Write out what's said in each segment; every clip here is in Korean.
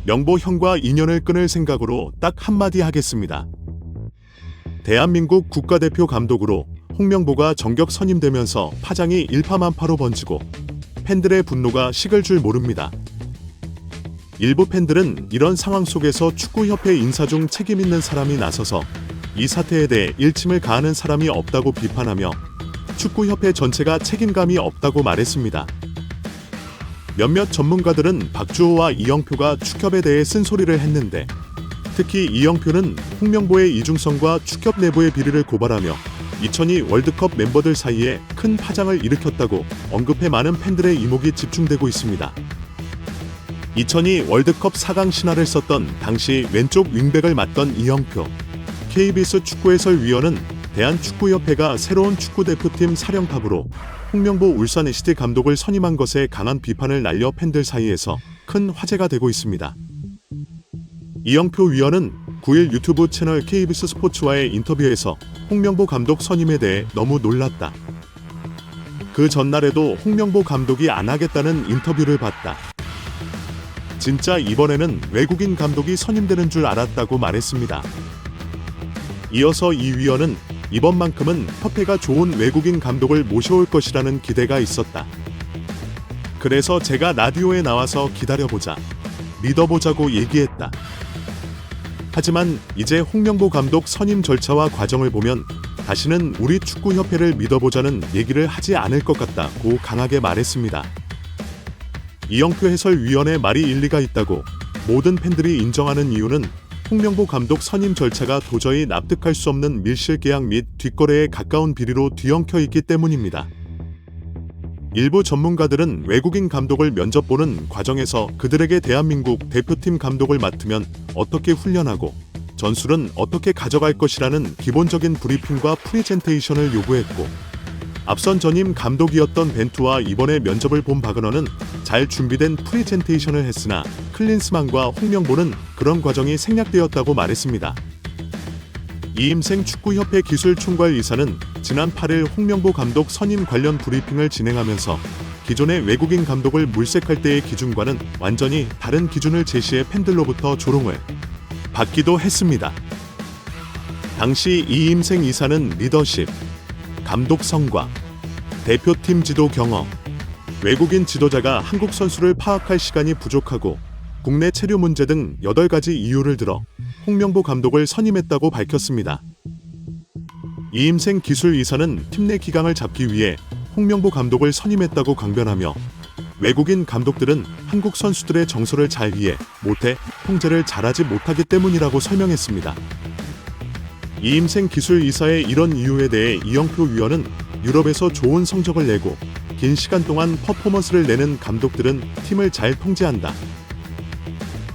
명보 형과 인연을 끊을 생각으로 딱 한마디 하겠습니다. 대한민국 국가대표 감독으로 홍명보가 정격 선임되면서 파장이 일파만파로 번지고 팬들의 분노가 식을 줄 모릅니다. 일부 팬들은 이런 상황 속에서 축구협회 인사 중 책임 있는 사람이 나서서 이 사태에 대해 일침을 가하는 사람이 없다고 비판하며 축구협회 전체가 책임감이 없다고 말했습니다. 몇몇 전문가들은 박주호와 이영표가 축협에 대해 쓴소리를 했는데 특히 이영표는 홍명보의 이중성과 축협 내부의 비리를 고발하며 2002 월드컵 멤버들 사이에 큰 파장을 일으켰다고 언급해 많은 팬들의 이목이 집중되고 있습니다. 2002 월드컵 4강 신화를 썼던 당시 왼쪽 윙백을 맡던 이영표, KBS 축구 해설위원은 대한축구협회가 새로운 축구대표팀 사령탑으로 홍명보 울산 NCT 감독을 선임한 것에 강한 비판을 날려 팬들 사이에서 큰 화제가 되고 있습니다. 이영표 위원은 9일 유튜브 채널 KBS 스포츠와의 인터뷰에서 홍명보 감독 선임에 대해 너무 놀랐다. 그 전날에도 홍명보 감독이 안 하겠다는 인터뷰를 봤다. 진짜 이번에는 외국인 감독이 선임되는 줄 알았다고 말했습니다. 이어서 이 위원은 이번만큼은 협회가 좋은 외국인 감독을 모셔올 것이라는 기대가 있었다. 그래서 제가 라디오에 나와서 기다려보자, 믿어보자고 얘기했다. 하지만 이제 홍명보 감독 선임 절차와 과정을 보면 다시는 우리 축구협회를 믿어보자는 얘기를 하지 않을 것 같다고 강하게 말했습니다. 이영표 해설위원의 말이 일리가 있다고 모든 팬들이 인정하는 이유는 홍명보 감독 선임 절차가 도저히 납득할 수 없는 밀실 계약 및 뒷거래에 가까운 비리로 뒤엉켜 있기 때문입니다. 일부 전문가들은 외국인 감독을 면접 보는 과정에서 그들에게 대한민국 대표팀 감독을 맡으면 어떻게 훈련하고 전술은 어떻게 가져갈 것이라는 기본적인 브리핑과 프리젠테이션을 요구했고, 앞선 전임 감독이었던 벤투와 이번에 면접을 본 바그너는 잘 준비된 프리젠테이션을 했으나 클린스만과 홍명보는 그런 과정이 생략되었다고 말했습니다. 이임생 축구협회 기술총괄 이사는 지난 8일 홍명보 감독 선임 관련 브리핑을 진행하면서 기존의 외국인 감독을 물색할 때의 기준과는 완전히 다른 기준을 제시해 팬들로부터 조롱을 받기도 했습니다. 당시 이임생 이사는 리더십, 감독성과 대표팀 지도 경험, 외국인 지도자가 한국 선수를 파악할 시간이 부족하고 국내 체류 문제 등 8가지 이유를 들어 홍명보 감독을 선임했다고 밝혔습니다. 이임생 기술이사는 팀 내 기강을 잡기 위해 홍명보 감독을 선임했다고 강변하며 외국인 감독들은 한국 선수들의 정서를 잘 이해 못해 통제를 잘하지 못하기 때문이라고 설명했습니다. 이임생 기술이사의 이런 이유에 대해 이영표 위원은 유럽에서 좋은 성적을 내고 긴 시간 동안 퍼포먼스를 내는 감독들은 팀을 잘 통제한다.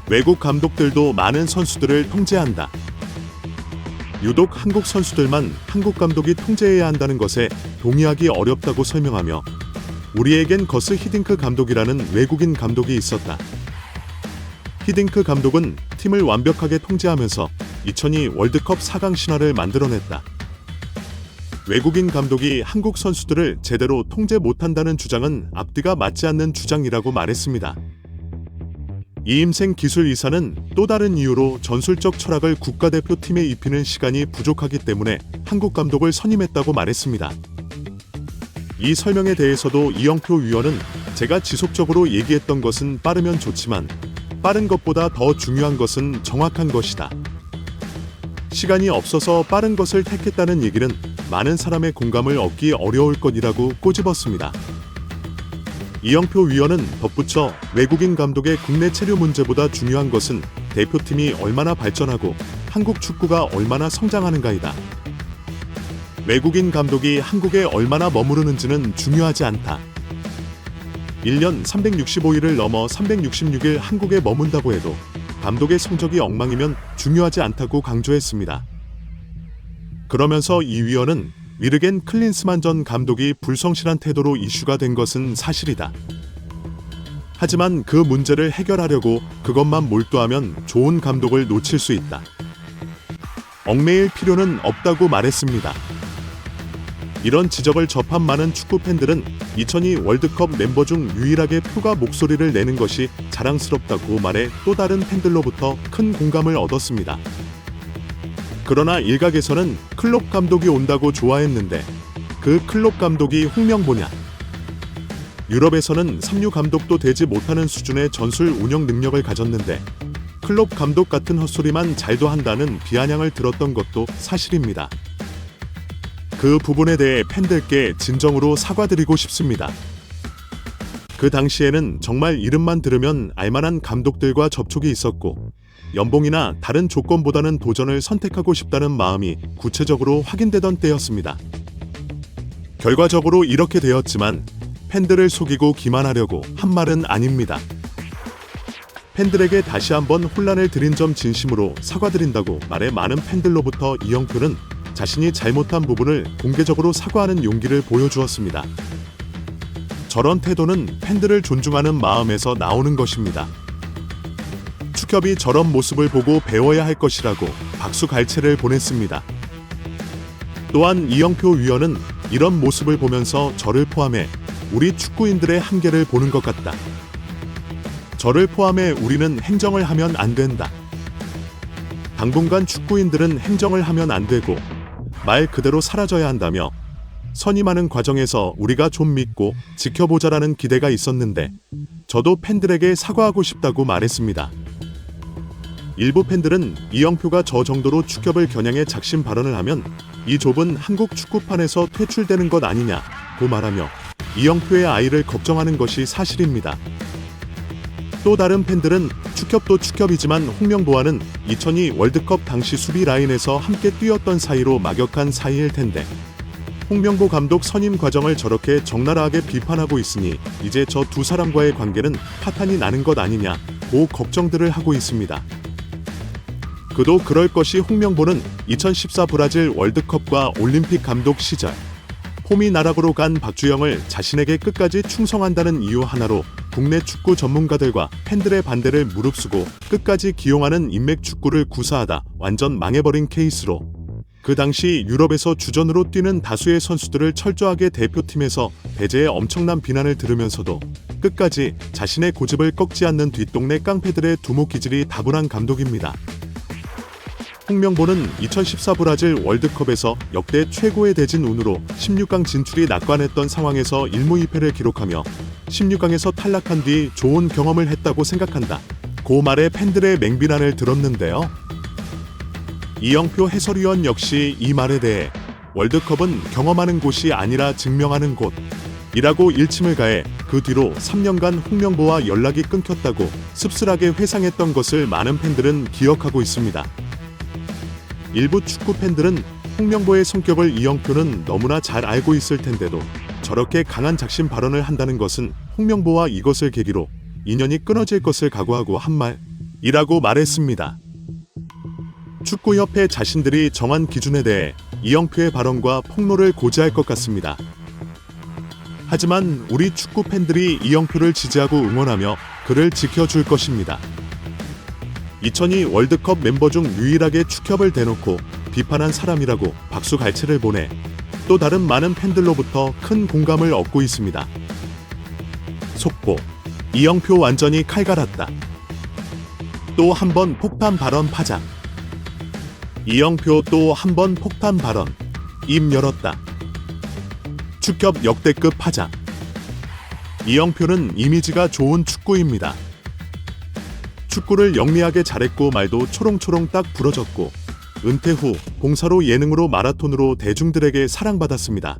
외국 감독들도 많은 선수들을 통제한다. 유독 한국 선수들만 한국 감독이 통제해야 한다는 것에 동의하기 어렵다고 설명하며 우리에겐 거스 히딩크 감독이라는 외국인 감독이 있었다. 히딩크 감독은 팀을 완벽하게 통제하면서 2002 월드컵 4강 신화를 만들어냈다. 외국인 감독이 한국 선수들을 제대로 통제 못한다는 주장은 앞뒤가 맞지 않는 주장이라고 말했습니다. 이임생 기술이사는 또 다른 이유로 전술적 철학을 국가대표팀에 입히는 시간이 부족하기 때문에 한국 감독을 선임했다고 말했습니다. 이 설명에 대해서도 이영표 위원은 제가 지속적으로 얘기했던 것은 빠르면 좋지만 빠른 것보다 더 중요한 것은 정확한 것이다. 시간이 없어서 빠른 것을 택했다는 얘기는 많은 사람의 공감을 얻기 어려울 것이라고 꼬집었습니다. 이영표 위원은 덧붙여 외국인 감독의 국내 체류 문제보다 중요한 것은 대표팀이 얼마나 발전하고 한국 축구가 얼마나 성장하는가이다. 외국인 감독이 한국에 얼마나 머무르는지는 중요하지 않다. 1년 365일을 넘어 366일 한국에 머문다고 해도 감독의 성적이 엉망이면 중요하지 않다고 강조했습니다. 그러면서 이 위원은 위르겐 클린스만 전 감독이 불성실한 태도로 이슈가 된 것은 사실이다. 하지만 그 문제를 해결하려고 그것만 몰두하면 좋은 감독을 놓칠 수 있다. 얽매일 필요는 없다고 말했습니다. 이런 지적을 접한 많은 축구 팬들은 2002 월드컵 멤버 중 유일하게 표가 목소리를 내는 것이 자랑스럽다고 말해 또 다른 팬들로부터 큰 공감을 얻었습니다. 그러나 일각에서는 클롭 감독이 온다고 좋아했는데 그 클롭 감독이 홍명보냐? 유럽에서는 3류 감독도 되지 못하는 수준의 전술 운영 능력을 가졌는데 클롭 감독 같은 헛소리만 잘도 한다는 비아냥을 들었던 것도 사실입니다. 그 부분에 대해 팬들께 진정으로 사과드리고 싶습니다. 그 당시에는 정말 이름만 들으면 알만한 감독들과 접촉이 있었고 연봉이나 다른 조건보다는 도전을 선택하고 싶다는 마음이 구체적으로 확인되던 때였습니다. 결과적으로 이렇게 되었지만 팬들을 속이고 기만하려고 한 말은 아닙니다. 팬들에게 다시 한번 혼란을 드린 점 진심으로 사과드린다고 말해 많은 팬들로부터 이영표는 자신이 잘못한 부분을 공개적으로 사과하는 용기를 보여주었습니다. 저런 태도는 팬들을 존중하는 마음에서 나오는 것입니다. 축협이 저런 모습을 보고 배워야 할 것이라고 박수갈채를 보냈습니다. 또한 이영표 위원은 이런 모습을 보면서 저를 포함해 우리 축구인들의 한계를 보는 것 같다. 저를 포함해 우리는 행정을 하면 안 된다. 당분간 축구인들은 행정을 하면 안 되고 말 그대로 사라져야 한다며 선임하는 과정에서 우리가 좀 믿고 지켜보자라는 기대가 있었는데 저도 팬들에게 사과하고 싶다고 말했습니다. 일부 팬들은 이영표가 저 정도로 축협을 겨냥해 작심 발언을 하면 이 좁은 한국 축구판에서 퇴출되는 것 아니냐고 말하며 이영표의 아이를 걱정하는 것이 사실입니다. 또 다른 팬들은 축협도 축협이지만 홍명보와는 2002 월드컵 당시 수비 라인에서 함께 뛰었던 사이로 막역한 사이일 텐데 홍명보 감독 선임 과정을 저렇게 적나라하게 비판하고 있으니 이제 저 두 사람과의 관계는 파탄이 나는 것 아니냐고 걱정들을 하고 있습니다. 그도 그럴 것이 홍명보는 2014 브라질 월드컵과 올림픽 감독 시절 홈이 나락으로 간 박주영을 자신에게 끝까지 충성한다는 이유 하나로 국내 축구 전문가들과 팬들의 반대를 무릅쓰고 끝까지 기용하는 인맥 축구를 구사하다 완전 망해버린 케이스로 그 당시 유럽에서 주전으로 뛰는 다수의 선수들을 철저하게 대표팀에서 배제해 엄청난 비난을 들으면서도 끝까지 자신의 고집을 꺾지 않는 뒷동네 깡패들의 두목 기질이 다분한 감독입니다. 홍명보는 2014 브라질 월드컵에서 역대 최고의 대진 운으로 16강 진출이 낙관했던 상황에서 1무 2패를 기록하며 16강에서 탈락한 뒤 좋은 경험을 했다고 생각한다. 고 말에 팬들의 맹비난을 들었는데요. 이영표 해설위원 역시 이 말에 대해 월드컵은 경험하는 곳이 아니라 증명하는 곳이라고 일침을 가해 그 뒤로 3년간 홍명보와 연락이 끊겼다고 씁쓸하게 회상했던 것을 많은 팬들은 기억하고 있습니다. 일부 축구 팬들은 홍명보의 성격을 이영표는 너무나 잘 알고 있을 텐데도 저렇게 강한 작심 발언을 한다는 것은 홍명보와 이것을 계기로 인연이 끊어질 것을 각오하고 한 말이라고 말했습니다. 축구협회 자신들이 정한 기준에 대해 이영표의 발언과 폭로를 고지할 것 같습니다. 하지만 우리 축구 팬들이 이영표를 지지하고 응원하며 그를 지켜줄 것입니다. 2002 월드컵 멤버 중 유일하게 축협을 대놓고 비판한 사람이라고 박수갈채를 보내 또 다른 많은 팬들로부터 큰 공감을 얻고 있습니다. 속보: 이영표 완전히 칼갈았다. 또 한 번 폭탄 발언 파장. 이영표 또 한 번 폭탄 발언. 입 열었다. 축협 역대급 파장. 이영표는 이미지가 좋은 축구입니다. 축구를 영리하게 잘했고 말도 초롱초롱 딱 부러졌고 은퇴 후 봉사로 예능으로 마라톤으로 대중들에게 사랑받았습니다.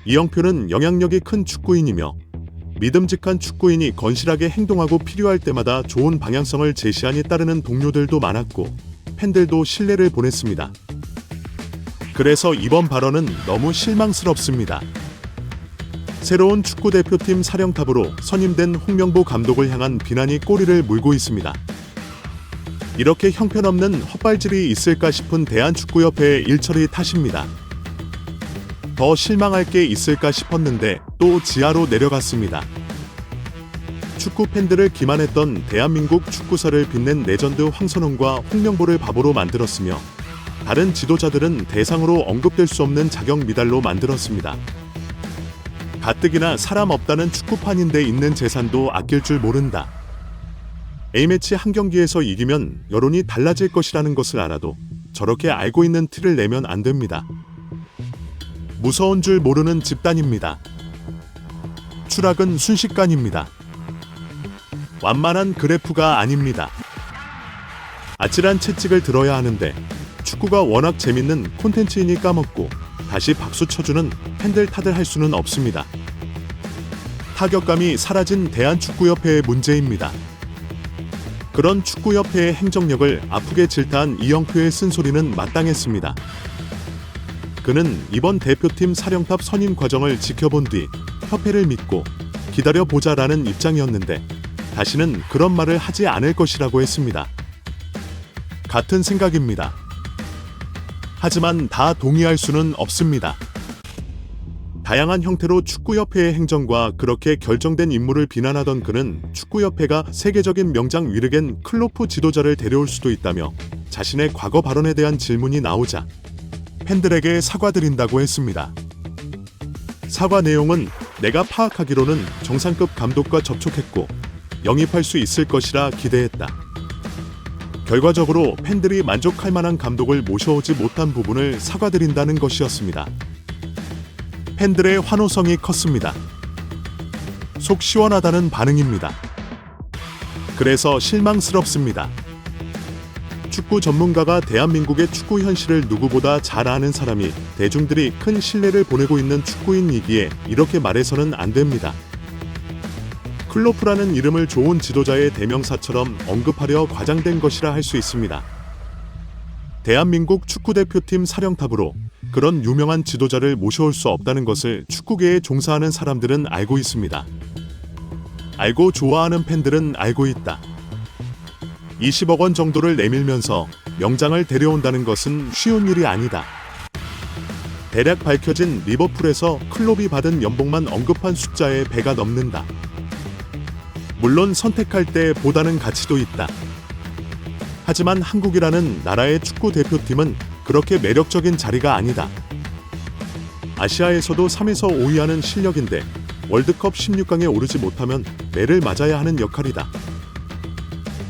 이영표는 영향력이 큰 축구인이며 믿음직한 축구인이 건실하게 행동하고 필요할 때마다 좋은 방향성을 제시하니 따르는 동료들도 많았고 팬들도 신뢰를 보냈습니다. 그래서 이번 발언은 너무 실망스럽습니다. 새로운 축구대표팀 사령탑으로 선임된 홍명보 감독을 향한 비난이 꼬리를 물고 있습니다. 이렇게 형편없는 헛발질이 있을까 싶은 대한축구협회의 일처리 탓입니다. 더 실망할 게 있을까 싶었는데 또 지하로 내려갔습니다. 축구 팬들을 기만했던 대한민국 축구사를 빛낸 레전드 황선홍과 홍명보를 바보로 만들었으며 다른 지도자들은 대상으로 언급될 수 없는 자격 미달로 만들었습니다. 가뜩이나 사람 없다는 축구판인데 있는 재산도 아낄 줄 모른다. A매치 한 경기에서 이기면 여론이 달라질 것이라는 것을 알아도 저렇게 알고 있는 티를 내면 안 됩니다. 무서운 줄 모르는 집단입니다. 추락은 순식간입니다. 완만한 그래프가 아닙니다. 아찔한 채찍을 들어야 하는데 축구가 워낙 재밌는 콘텐츠이니 까먹고 다시 박수 쳐주는 팬들 탓을 할 수는 없습니다. 타격감이 사라진 대한축구협회의 문제입니다. 그런 축구협회의 행정력을 아프게 질타한 이영표의 쓴소리는 마땅했습니다. 그는 이번 대표팀 사령탑 선임 과정을 지켜본 뒤 협회를 믿고 기다려보자라는 입장이었는데 다시는 그런 말을 하지 않을 것이라고 했습니다. 같은 생각입니다. 하지만 다 동의할 수는 없습니다. 다양한 형태로 축구협회의 행정과 그렇게 결정된 임무를 비난하던 그는 축구협회가 세계적인 명장 위르겐 클로프 지도자를 데려올 수도 있다며 자신의 과거 발언에 대한 질문이 나오자 팬들에게 사과드린다고 했습니다. 사과 내용은 내가 파악하기로는 정상급 감독과 접촉했고 영입할 수 있을 것이라 기대했다. 결과적으로 팬들이 만족할 만한 감독을 모셔오지 못한 부분을 사과드린다는 것이었습니다. 팬들의 환호성이 컸습니다. 속 시원하다는 반응입니다. 그래서 실망스럽습니다. 축구 전문가가 대한민국의 축구 현실을 누구보다 잘 아는 사람이 대중들이 큰 신뢰를 보내고 있는 축구인이기에 이렇게 말해서는 안 됩니다. 클로프라는 이름을 좋은 지도자의 대명사처럼 언급하려 과장된 것이라 할 수 있습니다. 대한민국 축구대표팀 사령탑으로 그런 유명한 지도자를 모셔올 수 없다는 것을 축구계에 종사하는 사람들은 알고 있습니다. 알고 좋아하는 팬들은 알고 있다. 20억 원 정도를 내밀면서 명장을 데려온다는 것은 쉬운 일이 아니다. 대략 밝혀진 리버풀에서 클롭이 받은 연봉만 언급한 숫자의 배가 넘는다. 물론 선택할 때 보다는 가치도 있다. 하지만 한국이라는 나라의 축구 대표팀은 그렇게 매력적인 자리가 아니다. 아시아에서도 3에서 5위 하는 실력인데 월드컵 16강에 오르지 못하면 매를 맞아야 하는 역할이다.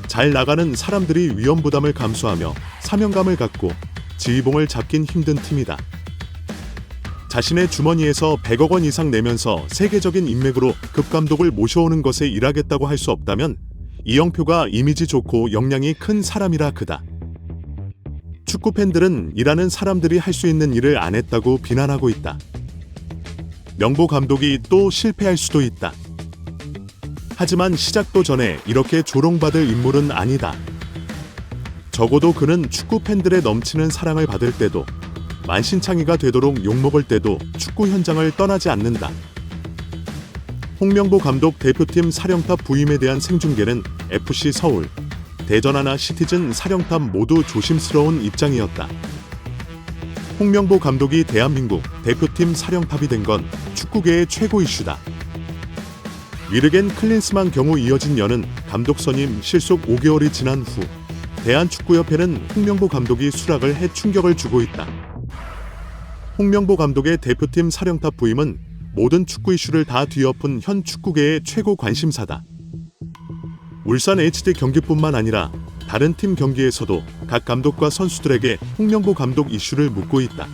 잘 나가는 사람들이 위험 부담을 감수하며 사명감을 갖고 지휘봉을 잡긴 힘든 팀이다. 자신의 주머니에서 100억 원 이상 내면서 세계적인 인맥으로 급감독을 모셔오는 것에 일하겠다고 할 수 없다면 이영표가 이미지 좋고 역량이 큰 사람이라 그다. 축구 팬들은 일하는 사람들이 할 수 있는 일을 안 했다고 비난하고 있다. 명보 감독이 또 실패할 수도 있다. 하지만 시작도 전에 이렇게 조롱받을 인물은 아니다. 적어도 그는 축구 팬들의 넘치는 사랑을 받을 때도 만신창이가 되도록 욕먹을 때도 축구 현장을 떠나지 않는다. 홍명보 감독 대표팀 사령탑 부임에 대한 생중계는 FC 서울, 대전 하나 시티즌 사령탑 모두 조심스러운 입장이었다. 홍명보 감독이 대한민국 대표팀 사령탑이 된 건 축구계의 최고 이슈다. 위르겐 클린스만 경우 이어진 연은 감독 선임 실속 5개월이 지난 후 대한축구협회는 홍명보 감독이 수락을 해 충격을 주고 있다. 홍명보 감독의 대표팀 사령탑 부임은 모든 축구 이슈를 다 뒤엎은 현 축구계의 최고 관심사다. 울산 HD 경기뿐만 아니라 다른 팀 경기에서도 각 감독과 선수들에게 홍명보 감독 이슈를 묻고 있다.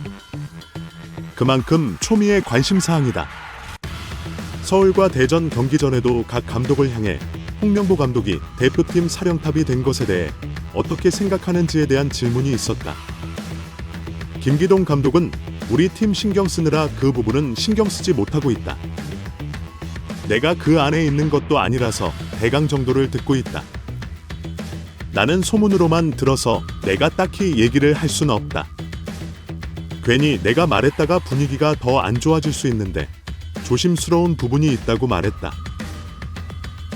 그만큼 초미의 관심사항이다. 서울과 대전 경기 전에도 각 감독을 향해 홍명보 감독이 대표팀 사령탑이 된 것에 대해 어떻게 생각하는지에 대한 질문이 있었다. 김기동 감독은 우리 팀 신경 쓰느라 그 부분은 신경 쓰지 못하고 있다. 내가 그 안에 있는 것도 아니라서 대강 정도를 듣고 있다. 나는 소문으로만 들어서 내가 딱히 얘기를 할 수는 없다. 괜히 내가 말했다가 분위기가 더 안 좋아질 수 있는데 조심스러운 부분이 있다고 말했다.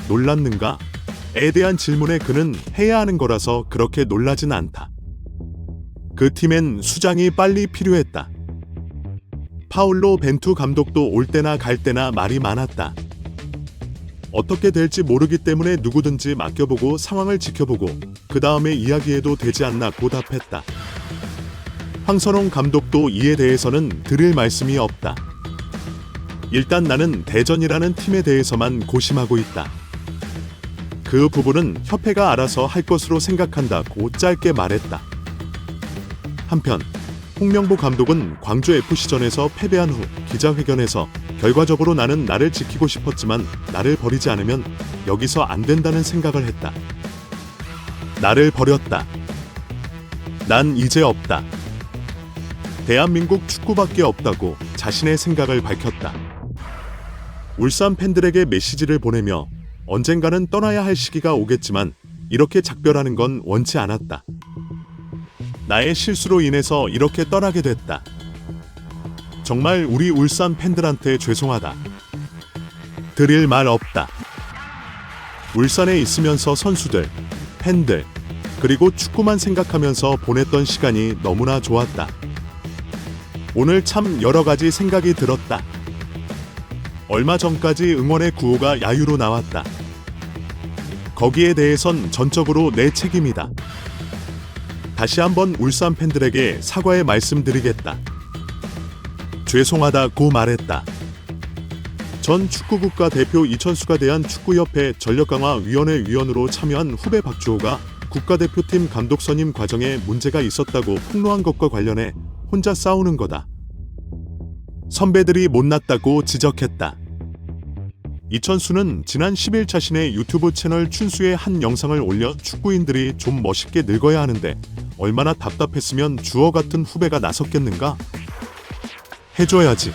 놀랐는가? 에 대한 질문에 그는 해야 하는 거라서 그렇게 놀라진 않다. 그 팀엔 수장이 빨리 필요했다. 파울로 벤투 감독도 올 때나 갈 때나 말이 많았다. 어떻게 될지 모르기 때문에 누구든지 맡겨보고 상황을 지켜보고 그 다음에 이야기해도 되지 않나 고답했다. 황선홍 감독도 이에 대해서는 드릴 말씀이 없다. 일단 나는 대전이라는 팀에 대해서만 고심하고 있다. 그 부분은 협회가 알아서 할 것으로 생각한다고 짧게 말했다. 한편 홍명보 감독은 광주FC전에서 패배한 후 기자회견에서 결과적으로 나는 나를 지키고 싶었지만 나를 버리지 않으면 여기서 안 된다는 생각을 했다. 나를 버렸다. 난 이제 없다. 대한민국 축구밖에 없다고 자신의 생각을 밝혔다. 울산 팬들에게 메시지를 보내며 언젠가는 떠나야 할 시기가 오겠지만 이렇게 작별하는 건 원치 않았다. 나의 실수로 인해서 이렇게 떠나게 됐다. 정말 우리 울산 팬들한테 죄송하다. 드릴 말 없다. 울산에 있으면서 선수들, 팬들, 그리고 축구만 생각하면서 보냈던 시간이 너무나 좋았다. 오늘 참 여러 가지 생각이 들었다. 얼마 전까지 응원의 구호가 야유로 나왔다. 거기에 대해선 전적으로 내 책임이다. 다시 한번 울산 팬들에게 사과의 말씀드리겠다. 죄송하다고 말했다. 전 축구국가대표 이천수가 대한축구협회 전력강화위원회 위원으로 참여한 후배 박주호가 국가대표팀 감독 선임 과정에 문제가 있었다고 폭로한 것과 관련해 혼자 싸우는 거다. 선배들이 못났다고 지적했다. 이천수는 지난 10일 자신의 유튜브 채널 춘수의 한 영상을 올려 축구인들이 좀 멋있게 늙어야 하는데 얼마나 답답했으면 주어 같은 후배가 나섰겠는가? 해줘야지.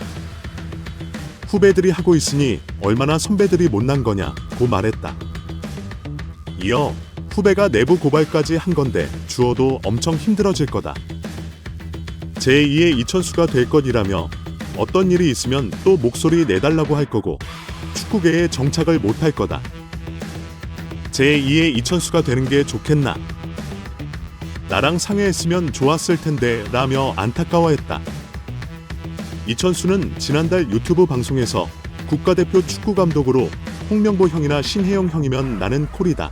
후배들이 하고 있으니 얼마나 선배들이 못난 거냐고 말했다. 이어 후배가 내부 고발까지 한 건데 주어도 엄청 힘들어질 거다. 제2의 이천수가 될 것이라며 어떤 일이 있으면 또 목소리 내달라고 할 거고 축구계에 정착을 못할 거다. 제2의 이천수가 되는 게 좋겠나? 나랑 상회했으면 좋았을 텐데 라며 안타까워했다. 이천수는 지난달 유튜브 방송에서 국가대표 축구감독으로 홍명보 형이나 신혜영 형이면 나는 콜이다.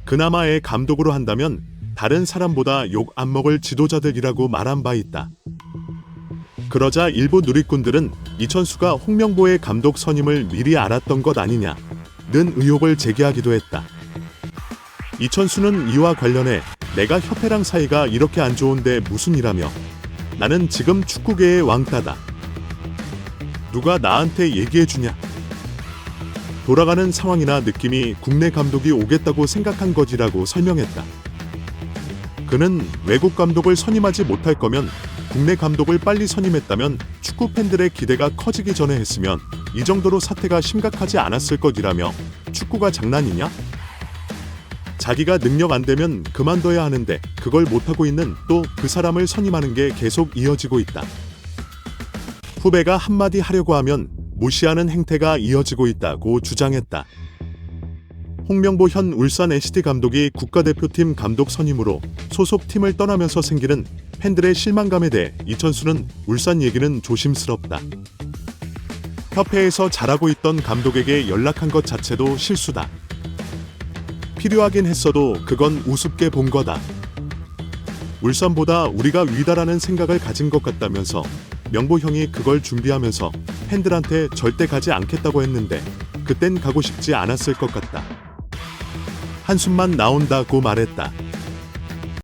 그나마의 감독으로 한다면 다른 사람보다 욕 안 먹을 지도자들이라고 말한 바 있다. 그러자 일부 누리꾼들은 이천수가 홍명보의 감독 선임을 미리 알았던 것 아니냐는 의혹을 제기하기도 했다. 이천수는 이와 관련해 내가 협회랑 사이가 이렇게 안 좋은데 무슨 일하며 나는 지금 축구계의 왕따다. 누가 나한테 얘기해주냐. 돌아가는 상황이나 느낌이 국내 감독이 오겠다고 생각한 거지라고 설명했다. 그는 외국 감독을 선임하지 못할 거면 국내 감독을 빨리 선임했다면 축구 팬들의 기대가 커지기 전에 했으면 이 정도로 사태가 심각하지 않았을 것이라며 축구가 장난이냐? 자기가 능력 안 되면 그만둬야 하는데 그걸 못하고 있는 또 그 사람을 선임하는 게 계속 이어지고 있다. 후배가 한마디 하려고 하면 무시하는 행태가 이어지고 있다고 주장했다. 홍명보 현 울산 NCT 감독이 국가대표팀 감독 선임으로 소속팀을 떠나면서 생기는 팬들의 실망감에 대해 이천수는 울산 얘기는 조심스럽다. 협회에서 잘하고 있던 감독에게 연락한 것 자체도 실수다. 필요하긴 했어도 그건 우습게 본 거다. 울산보다 우리가 위다라는 생각을 가진 것 같다면서 명보 형이 그걸 준비하면서 팬들한테 절대 가지 않겠다고 했는데 그땐 가고 싶지 않았을 것 같다. 한숨만 나온다고 말했다.